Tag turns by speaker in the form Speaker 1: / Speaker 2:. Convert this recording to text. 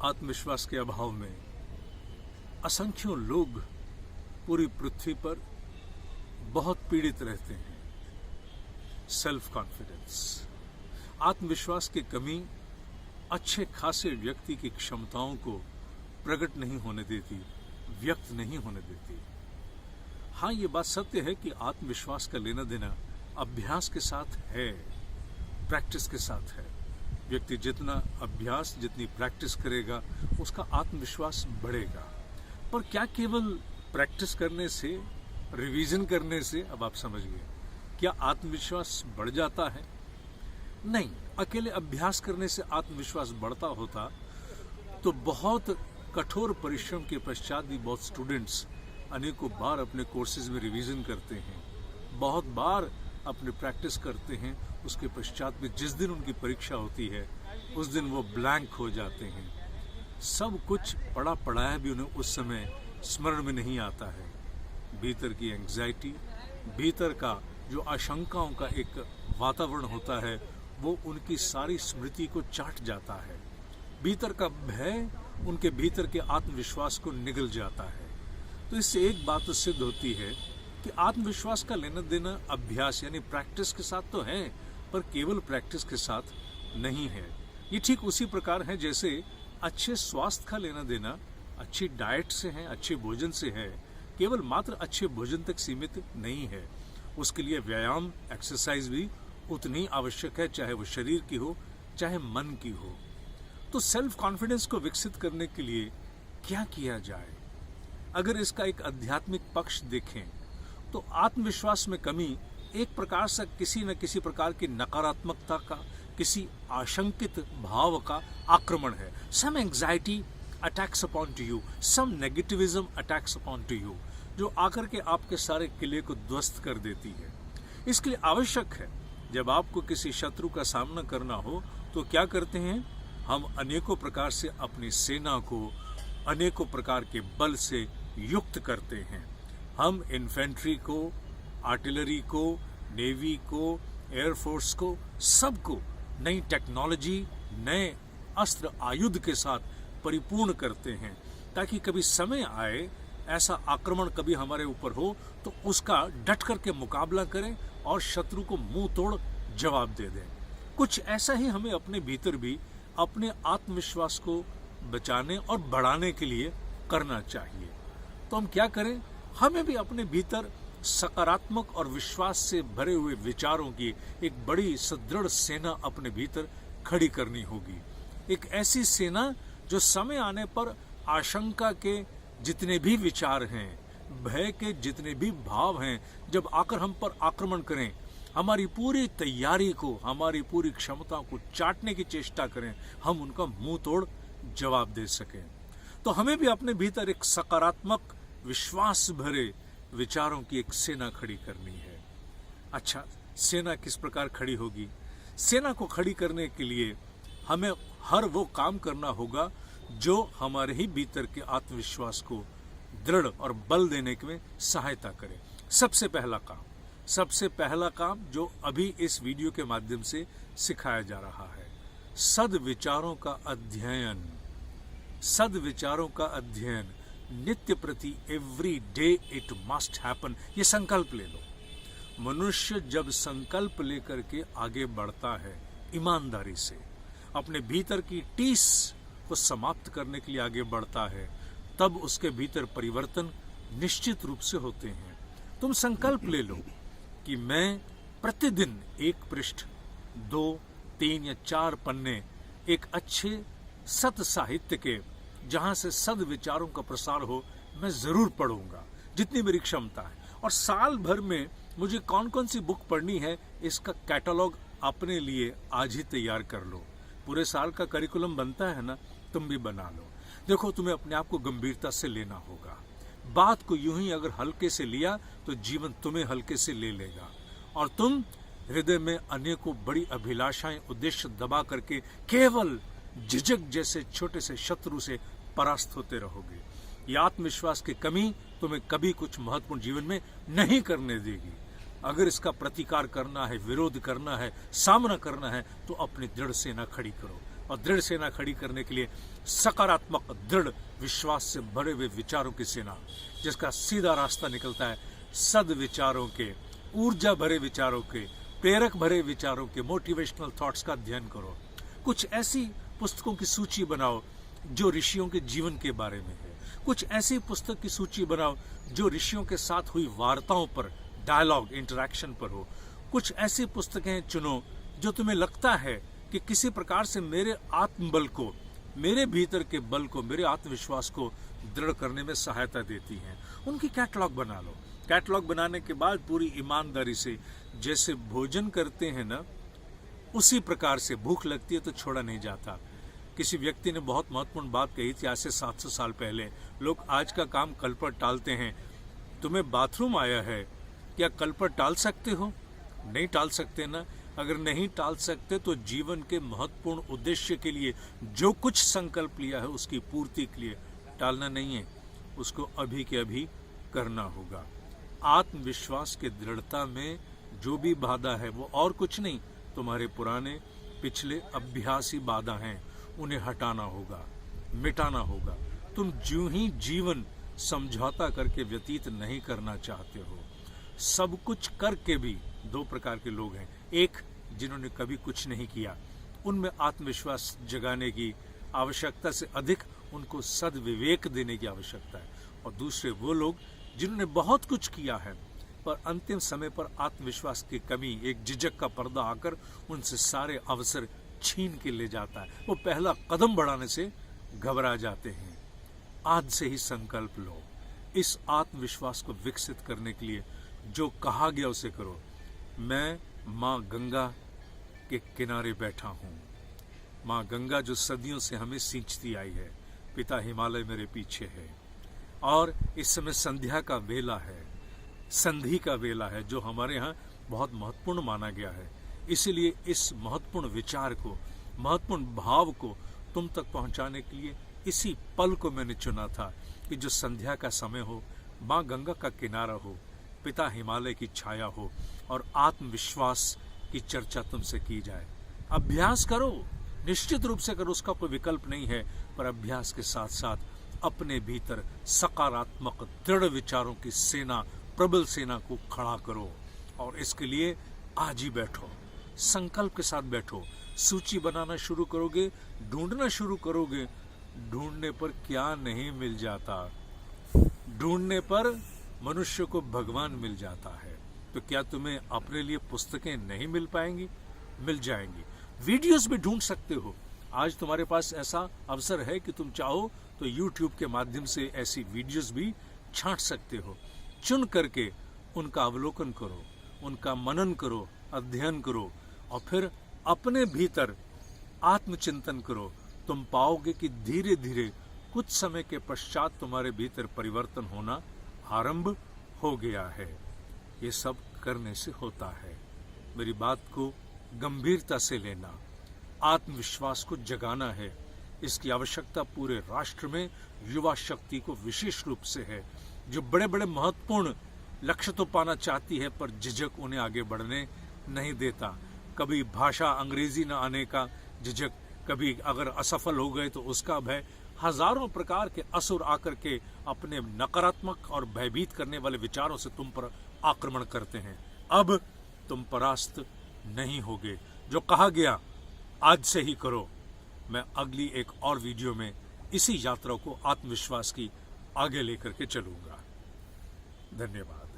Speaker 1: आत्मविश्वास के अभाव में असंख्यों लोग पूरी पृथ्वी पर बहुत पीड़ित रहते हैं। सेल्फ कॉन्फिडेंस, आत्मविश्वास की कमी अच्छे खासे व्यक्ति की क्षमताओं को प्रकट नहीं होने देती, व्यक्त नहीं होने देती। हाँ, ये बात सत्य है कि आत्मविश्वास का लेना देना अभ्यास के साथ है, प्रैक्टिस के साथ है। व्यक्ति जितना अभ्यास, जितनी प्रैक्टिस करेगा, उसका आत्मविश्वास बढ़ेगा। पर क्या केवल प्रैक्टिस करने से, रिवीजन करने से, अब आप समझ गए, क्या आत्मविश्वास बढ़ जाता है? नहीं। अकेले अभ्यास करने से आत्मविश्वास बढ़ता होता तो बहुत कठोर परिश्रम के पश्चात भी बहुत स्टूडेंट्स अनेकों बार अपने कोर्सेज में रिवीजन करते हैं, बहुत बार अपने प्रैक्टिस करते हैं। उसके पश्चात भी जिस दिन उनकी परीक्षा होती है उस दिन वो ब्लैंक हो जाते हैं। सब कुछ पढ़ा पढ़ाया भी उन्हें उस समय स्मरण में नहीं आता है। भीतर की एंग्जाइटी, भीतर का जो आशंकाओं का एक वातावरण होता है, वो उनकी सारी स्मृति को चाट जाता है। भीतर का भय उनके भीतर के आत्मविश्वास को निगल जाता है। तो इससे एक बात तो सिद्ध होती है कि आत्मविश्वास का लेना देना अभ्यास यानी प्रैक्टिस के साथ तो है, पर केवल प्रैक्टिस के साथ नहीं है। ये ठीक उसी प्रकार है जैसे अच्छे स्वास्थ्य का लेना देना अच्छी डाइट से है, अच्छे भोजन से है। केवल मात्र अच्छे भोजन तक सीमित नहीं है, उसके लिए व्यायाम, एक्सरसाइज भी उतनी आवश्यक है, चाहे वो शरीर की हो चाहे मन की हो। तो सेल्फ कॉन्फिडेंस को विकसित करने के लिए क्या किया जाए? अगर इसका एक आध्यात्मिक पक्ष देखें तो आत्मविश्वास में कमी एक प्रकार से किसी न किसी प्रकार की नकारात्मकता का, किसी आशंकित भाव का आक्रमण है। Some anxiety attacks upon to you, some negativism attacks upon to you, जो आकर के आपके सारे किले को ध्वस्त कर देती है। इसके लिए आवश्यक है, जब आपको किसी शत्रु का सामना करना हो तो क्या करते हैं? हम अनेकों प्रकार से अपनी सेना को अनेकों प्रकार के बल से युक्त करते हैं। हम इन्फेंट्री को, आर्टिलरी को, नेवी को, एयरफोर्स को, सबको नई टेक्नोलॉजी, नए अस्त्र आयुध के साथ परिपूर्ण करते हैं, ताकि कभी समय आए, ऐसा आक्रमण कभी हमारे ऊपर हो तो उसका डट करके मुकाबला करें और शत्रु को मुंह तोड़ जवाब दे दें। कुछ ऐसा ही हमें अपने भीतर भी अपने आत्मविश्वास को बचाने और बढ़ाने के लिए करना चाहिए। तो हम क्या करें? हमें भी अपने भीतर सकारात्मक और विश्वास से भरे हुए विचारों की एक बड़ी सुदृढ़ सेना अपने भीतर खड़ी करनी होगी। एक ऐसी सेना जो समय आने पर आशंका के जितने भी विचार हैं, भय के जितने भी भाव हैं, जब आकर हम पर आक्रमण करें, हमारी पूरी तैयारी को, हमारी पूरी क्षमता को चाटने की चेष्टा करें, हम उनका मुंह तोड़ जवाब दे सकें। तो हमें भी अपने भीतर एक सकारात्मक विश्वास भरे विचारों की एक सेना खड़ी करनी है। अच्छा, सेना किस प्रकार खड़ी होगी? सेना को खड़ी करने के लिए हमें हर वो काम करना होगा जो हमारे ही भीतर के आत्मविश्वास को दृढ़ और बल देने में सहायता करे। सबसे पहला काम जो अभी इस वीडियो के माध्यम से सिखाया जा रहा है, सद्विचारों का अध्ययन। सद्विचारों का अध्ययन नित्य प्रति, every day it must happen. ये संकल्प ले लो। मनुष्य जब संकल्प लेकर के आगे बढ़ता है, ईमानदारी से अपने भीतर की टीस को समाप्त करने के लिए आगे बढ़ता है, तब उसके भीतर परिवर्तन निश्चित रूप से होते हैं। तुम संकल्प ले लो कि मैं प्रतिदिन एक पृष्ठ, 2, 3 या 4 पन्ने एक अच्छे सत साहित्य के, जहां से सद विचारों का प्रसार हो, मैं जरूर पढ़ूंगा जितनी मेरी क्षमता है। और साल भर में मुझे कौन कौन सी बुक पढ़नी है, इसका कैटलॉग अपने लिए आज ही तैयार कर लो। पूरे साल का करिकुलम बनता है ना, तुम भी बना लो। देखो, तुम्हें अपने आप को गंभीरता से लेना होगा। बात को यूं ही अगर हल्के से लिया तो जीवन तुम्हें हल्के से ले लेगा और तुम हृदय में अनेकों बड़ी अभिलाषाएं, उद्देश्य दबा करके केवल झिझक जैसे छोटे से शत्रु से परास्त होते रहोगे। ये आत्मविश्वास की कमी तुम्हें कभी कुछ महत्वपूर्ण जीवन में नहीं करने देगी। अगर इसका प्रतिकार करना है, विरोध करना है, सामना करना है, तो अपनी दृढ़ सेना खड़ी करो। और दृढ़ सेना खड़ी करने के लिए सकारात्मक दृढ़ विश्वास से भरे हुए विचारों की सेना, जिसका सीधा रास्ता निकलता है सद्विचारों के, ऊर्जा भरे विचारों के, प्रेरक भरे विचारों के, मोटिवेशनल थॉट्स का अध्ययन करो। कुछ ऐसी पुस्तकों की सूची बनाओ जो ऋषियों के जीवन के बारे में है। कुछ ऐसी पुस्तक की सूची बनाओ जो ऋषियों के साथ हुई वार्ताओं पर, डायलॉग, इंटरैक्शन पर हो। कुछ ऐसी पुस्तकें चुनो जो तुम्हें लगता है कि किसी प्रकार से मेरे आत्मबल को, मेरे भीतर के बल को, मेरे आत्मविश्वास को दृढ़ करने में सहायता देती हैं। उनकी कैटलॉग बना लो। कैटलॉग बनाने के बाद पूरी ईमानदारी से, जैसे भोजन करते हैं ना, उसी प्रकार से भूख लगती है तो छोड़ा नहीं जाता। किसी व्यक्ति ने बहुत महत्वपूर्ण बात कही थी आज से 700 साल पहले। लोग आज का काम कल पर टालते हैं। तुम्हें बाथरूम आया है, क्या कल पर टाल सकते हो? नहीं टाल सकते ना। अगर नहीं टाल सकते तो जीवन के महत्वपूर्ण उद्देश्य के लिए जो कुछ संकल्प लिया है उसकी पूर्ति के लिए टालना नहीं है, उसको अभी के अभी करना होगा। आत्मविश्वास के दृढ़ता में जो भी बाधा है वो और कुछ नहीं, तुम्हारे पुराने पिछले अभ्यासी बाधा हैं, उन्हें हटाना होगा, मिटाना होगा। तुम जो ही जीवन समझौता करके व्यतीत नहीं करना चाहते हो। सब कुछ करके भी दो प्रकार के लोग हैं। एक, जिन्होंने कभी कुछ नहीं किया, उनमें आत्मविश्वास जगाने की आवश्यकता से अधिक उनको सद्विवेक देने की आवश्यकता है। और दूसरे वो लोग जिन्होंने बहुत कुछ किया है पर अंतिम समय पर आत्मविश्वास की कमी, एक झिझक का पर्दा आकर उनसे सारे अवसर छीन के ले जाता है। वो पहला कदम बढ़ाने से घबरा जाते हैं। आज से ही संकल्प लो। इस आत्मविश्वास को विकसित करने के लिए जो कहा गया उसे करो। मैं माँ गंगा के किनारे बैठा हूँ। माँ गंगा जो सदियों से हमें सींचती आई है, पिता हिमालय मेरे पीछे है। और इस समय संध्या का वेला है, संधि का वेला है, जो हमारे यहाँ बहुत महत्वपूर्ण माना गया है। इसीलिए इस महत्वपूर्ण विचार को, महत्वपूर्ण भाव को तुम तक पहुँचाने के लिए इसी पल को मैंने चुना था कि जो संध्या का समय हो, माँ गंगा का किनारा हो, पिता हिमालय की छाया हो और आत्मविश्वास की चर्चा तुमसे की जाए। अभ्यास करो, निश्चित रूप से करो, उसका कोई विकल्प नहीं है। पर अभ्यास के साथ साथ अपने भीतर सकारात्मक दृढ़ विचारों की सेना, प्रबल सेना को खड़ा करो। और इसके लिए आज ही बैठो, संकल्प के साथ बैठो। सूची बनाना शुरू करोगे, ढूंढना शुरू करोगे। ढूंढने पर क्या नहीं मिल जाता। ढूंढने पर मनुष्य को भगवान मिल जाता है। तो क्या तुम्हें अपने लिए पुस्तकें नहीं मिल पाएंगी? मिल जाएंगी। वीडियोस भी ढूंढ सकते हो। आज तुम्हारे पास ऐसा अवसर है कि तुम चाहो तो YouTube के माध्यम से ऐसी वीडियोस भी छांट सकते हो। चुन करके उनका अवलोकन करो, उनका मनन करो, अध्ययन करो और फिर अपने भीतर आत्मचिंतन करो। तुम पाओगे कि धीरे धीरे कुछ समय के पश्चात तुम्हारे भीतर परिवर्तन होना आरंभ हो गया है। ये सब करने से होता है। मेरी बात को गंभीरता से लेना, आत्मविश्वास को जगाना है। इसकी आवश्यकता पूरे राष्ट्र में युवा शक्ति को विशेष रूप से है, जो बड़े बड़े महत्वपूर्ण लक्ष्य तो पाना चाहती है पर झिझक उन्हें आगे बढ़ने नहीं देता। कभी भाषा अंग्रेजी न आने का झिझक, कभी अगर असफल हो गए तो उसका भय। हजारों प्रकार के असुर आकर के अपने नकारात्मक और भयभीत करने वाले विचारों से तुम पर आक्रमण करते हैं। अब तुम परास्त नहीं होगे। जो कहा गया आज से ही करो। मैं अगली एक और वीडियो में इसी यात्रा को, आत्मविश्वास की, आगे लेकर के चलूंगा। धन्यवाद।